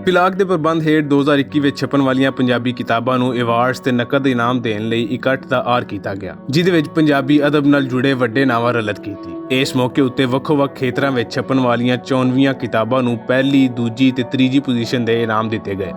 ਪਿਲਾਕ ਦੇ ਪ੍ਰਬੰਧ ਹੇਠ 2021 ਵਿੱਚ ਛਪਣ ਵਾਲੀਆਂ ਪੰਜਾਬੀ ਕਿਤਾਬਾਂ ਨੂੰ ਅਵਾਰਡਸ ਤੇ ਨਕਦ ਇਨਾਮ ਦੇਣ ਲਈ ਇਕੱਠ ਦਾ ਆਰ ਕੀਤਾ ਗਿਆ, ਜਿਹਦੇ ਵਿੱਚ ਪੰਜਾਬੀ ਅਦਬ ਨਾਲ ਜੁੜੇ ਵੱਡੇ ਨਾਵਾਂ ਰਲਤ ਕੀਤੀ। ਇਸ ਮੌਕੇ ਉੱਤੇ ਵੱਖੋ-ਵੱਖ ਖੇਤਰਾਂ ਵਿੱਚ ਛਪਣ ਵਾਲੀਆਂ 94 ਕਿਤਾਬਾਂ ਨੂੰ ਪਹਿਲੀ, ਦੂਜੀ ਤੇ ਤੀਜੀ ਪੋਜੀਸ਼ਨ ਦੇ ਇਨਾਮ ਦਿੱਤੇ ਗਏ।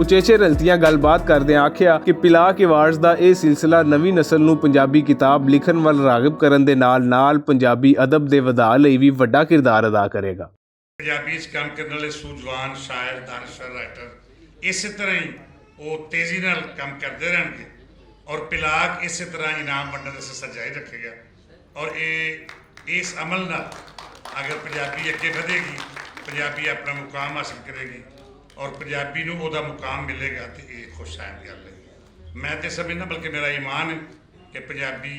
ਉਚੇਚੇ ਰਲਤੀਆਂ ਗੱਲਬਾਤ ਕਰਦਿਆਂ ਆਖਿਆ ਕਿ ਪਿਲਾਕ ਅਵਾਰਡਸ ਦਾ ਇਹ ਸਿਲਸਿਲਾ ਨਵੀਂ ਨਸਲ ਨੂੰ ਪੰਜਾਬੀ ਕਿਤਾਬ ਲਿਖਣ ਵੱਲ ਰਾਗਿਬ ਕਰਨ ਦੇ ਨਾਲ-ਨਾਲ ਪੰਜਾਬੀ ਅਦਬ ਦੇ ਵਧਾਅ ਲਈ ਵੀ ਵੱਡਾ ਕਿਰਦਾਰ ਅਦਾ ਕਰੇਗਾ। ਪੰਜਾਬੀ 'ਚ ਕੰਮ ਕਰਨ ਵਾਲੇ ਸੂਝਵਾਨ ਸ਼ਾਇਰ, ਦਾਨਸ਼ਵਰ, ਰਾਈਟਰ ਇਸੇ ਤਰ੍ਹਾਂ ਹੀ ਉਹ ਤੇਜ਼ੀ ਨਾਲ ਕੰਮ ਕਰਦੇ ਰਹਿਣਗੇ ਔਰ ਪਿਲਾਕ ਇਸੇ ਤਰ੍ਹਾਂ ਇਨਾਮ ਵੰਡਣ ਦਾ ਸਿਲਸਿਲਾ ਜਾਰੀ ਰੱਖੇਗਾ ਔਰ ਇਸ ਅਮਲ ਨਾਲ ਅਗਰ ਪੰਜਾਬੀ ਅੱਗੇ ਵਧੇਗੀ, ਪੰਜਾਬੀ ਆਪਣਾ ਮੁਕਾਮ ਹਾਸਲ ਕਰੇਗੀ ਔਰ ਪੰਜਾਬੀ ਨੂੰ ਉਹਦਾ ਮੁਕਾਮ ਮਿਲੇਗਾ ਤੇ ਇਹ ਖੁਸ਼ਾਇਨ ਗੱਲ ਹੈ। ਮੈਂ ਤੇ ਸਮਝਦਾ ਬਲਕਿ ਮੇਰਾ ਈਮਾਨ ਹੈ ਕਿ ਪੰਜਾਬੀ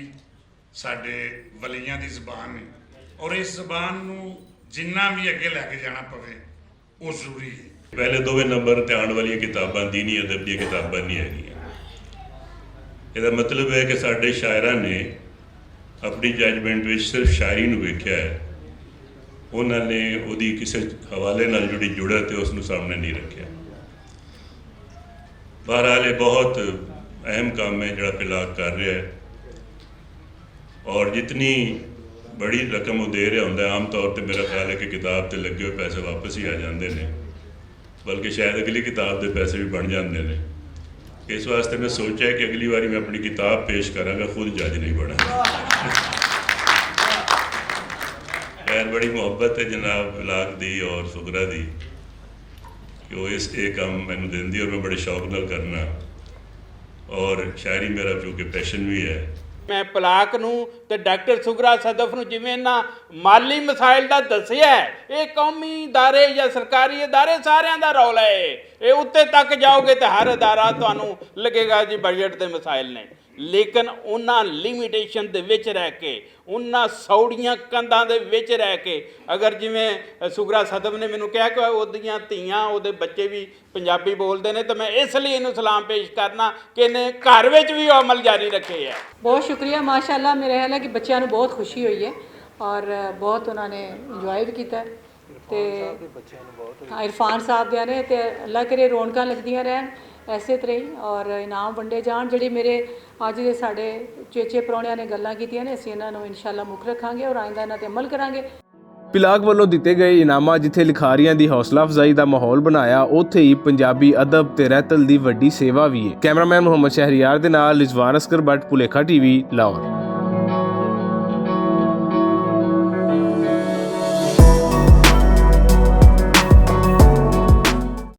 ਸਾਡੇ ਵਲੀਆਂ ਦੀ ਜ਼ਬਾਨ ਹੈ ਔਰ ਇਸ ਜ਼ਬਾਨ ਨੂੰ ਜਿੰਨਾ ਵੀ ਅੱਗੇ ਲੈ ਕੇ ਜਾਣਾ ਪਵੇ ਉਹ ਜ਼ਰੂਰੀ ਹੈ। ਪਹਿਲੇ ਦੋਵੇਂ ਨੰਬਰ ਤੇ ਆਉਣ ਵਾਲੀਆਂ ਕਿਤਾਬਾਂ ਦੀਨੀ ਅਦਬ ਦੀਆਂ ਕਿਤਾਬਾਂ ਨਹੀਂ ਹੈਗੀਆਂ। ਇਹਦਾ ਮਤਲਬ ਹੈ ਕਿ ਸਾਡੇ ਸ਼ਾਇਰਾਂ ਨੇ ਆਪਣੀ ਜੱਜਮੈਂਟ ਵਿੱਚ ਸਿਰਫ ਸ਼ਾਇਰੀ ਨੂੰ ਵੇਖਿਆ ਹੈ, ਉਹਨਾਂ ਨੇ ਉਹਦੀ ਕਿਸੇ ਹਵਾਲੇ ਨਾਲ ਜੁੜੀ ਜੁੜਤ ਤੇ ਉਸ ਨੂੰ ਸਾਹਮਣੇ ਨਹੀਂ ਰੱਖਿਆ। ਬਹਰਹਾਲ ਇਹ ਬਹੁਤ ਅਹਿਮ ਕੰਮ ਹੈ ਜਿਹੜਾ ਪਿਲਾਕ ਕਰ ਰਿਹਾ ਹੈ ਔਰ ਜਿਤਨੀ ਬੜੀ ਰਕਮ ਉਹ ਦੇ ਰਿਹਾ ਹੁੰਦਾ, ਆਮ ਤੌਰ ਤੇ ਮੇਰਾ ਖਿਆਲ ਹੈ ਕਿ ਕਿਤਾਬ ਤੇ ਲੱਗੇ ਹੋਏ ਪੈਸੇ ਵਾਪਸ ਹੀ ਆ ਜਾਂਦੇ ਨੇ, ਬਲਕਿ ਸ਼ਾਇਦ ਅਗਲੀ ਕਿਤਾਬ ਦੇ ਪੈਸੇ ਵੀ ਬਣ ਜਾਂਦੇ ਨੇ। ਇਸ ਵਾਸਤੇ ਮੈਂ ਸੋਚਿਆ ਕਿ ਅਗਲੀ ਵਾਰੀ ਮੈਂ ਆਪਣੀ ਕਿਤਾਬ ਪੇਸ਼ ਕਰਾਂਗਾ, ਖੁਦ ਜੱਜ ਨਹੀਂ ਬਣਾਂਗਾ। खैर बड़ी मुहब्बत है जनाब पिलाक दी और सुगरा दी कि वो ये काम मैनू देंदी और मैं बड़े शौक नाल करना और शायरी मेरा चूँकि पैशन भी है। मैं पिलाक नूं ते डॉक्टर सुगरा सदफ नूं जिवें इन्हां माली मसाइल दा दस्सिआ है, ये कौमी इदारे या सरकारी इदारे सारिਆਂ ਦਾ रौला है। ये उत्ते तक जाओगे तो हर इदारा तुहानूं लगेगा जी बजट दे मसाइल ने, लेकिन उन्हां लिमिटेशन दे विच रह के, उन्हां सौड़ियां कंधां दे विच रह के, अगर जिवें सुगरा सदफ ने मैनूं कहा कि ਉਹਦੀਆਂ ਧੀਆਂ ਉਹਦੇ ਬੱਚੇ ਵੀ ਪੰਜਾਬੀ ਬੋਲਦੇ ਨੇ, ਤਾਂ ਮੈਂ ਇਸ ਲਈ ਇਹਨੂੰ ਸਲਾਮ ਪੇਸ਼ ਕਰਨਾ ਕਿ ਇਹਨੇ ਘਰ ਵਿੱਚ ਵੀ ਉਹ ਅਮਲ ਜਾਰੀ ਰੱਖੇ ਹੈ। ਬਹੁਤ ਸ਼ੁਕਰੀਆ, ਮਾਸ਼ਾਅੱਲਾ। ਮੇਰੇ ਖਿਆਲ ਹੈ ਕਿ ਬੱਚਿਆਂ ਨੂੰ ਬਹੁਤ ਖੁਸ਼ੀ ਹੋਈ ਹੈ ਔਰ ਬਹੁਤ ਉਹਨਾਂ ਨੇ ਇੰਜੋਏ ਵੀ ਕੀਤਾ ਤੇ ਇਰਫਾਨ ਸਾਹਿਬ ਦੇ ਨੇ ਤੇ ਅੱਲਾ ਕਰੇ ਰੌਣਕਾਂ ਲੱਗਦੀਆਂ ਰਹਿਣ ਐਸੇ ਤਰ੍ਹਾਂ ਹੀ ਔਰ ਇਨਾਮ ਵੰਡੇ ਜਾਣ। ਜਿਹੜੀ ਮੇਰੇ ਅੱਜ ਦੇ ਸਾਡੇ ਚੇਚੇ ਪ੍ਰਾਹੁਣਿਆਂ ਨੇ ਗੱਲਾਂ ਕੀਤੀਆਂ ਨੇ, ਅਸੀਂ ਇਹਨਾਂ ਨੂੰ ਇਨਸ਼ਾਅੱਲਾ ਮੁੱਖ ਰੱਖਾਂਗੇ ਔਰ ਆਇੰਦਾ ਇਹਨਾਂ 'ਤੇ ਅਮਲ ਕਰਾਂਗੇ। ਪਿਲਾਕ ਵੱਲੋਂ ਦਿੱਤੇ ਗਏ ਇਨਾਮਾਂ ਜਿੱਥੇ ਲਿਖਾਰੀਆਂ ਦੀ ਹੌਸਲਾ ਅਫਜ਼ਾਈ ਦਾ ਮਾਹੌਲ ਬਣਾਇਆ, ਉੱਥੇ ਹੀ ਪੰਜਾਬੀ ਅਦਬ ਤੇ ਰਹਿਤਲ ਦੀ ਵੱਡੀ ਸੇਵਾ ਵੀ ਹੈ। ਕੈਮਰਾਮੈਨ ਮੁਹੰਮਦ ਸ਼ਹਿਰੀਆਰ ਦੇ ਨਾਲ ਰਿਜ਼ਵਾਨ ਅਸਕਰ ਬੱਟ, ਭੁਲੇਖਾ TV, ਲਾਹੌਰ।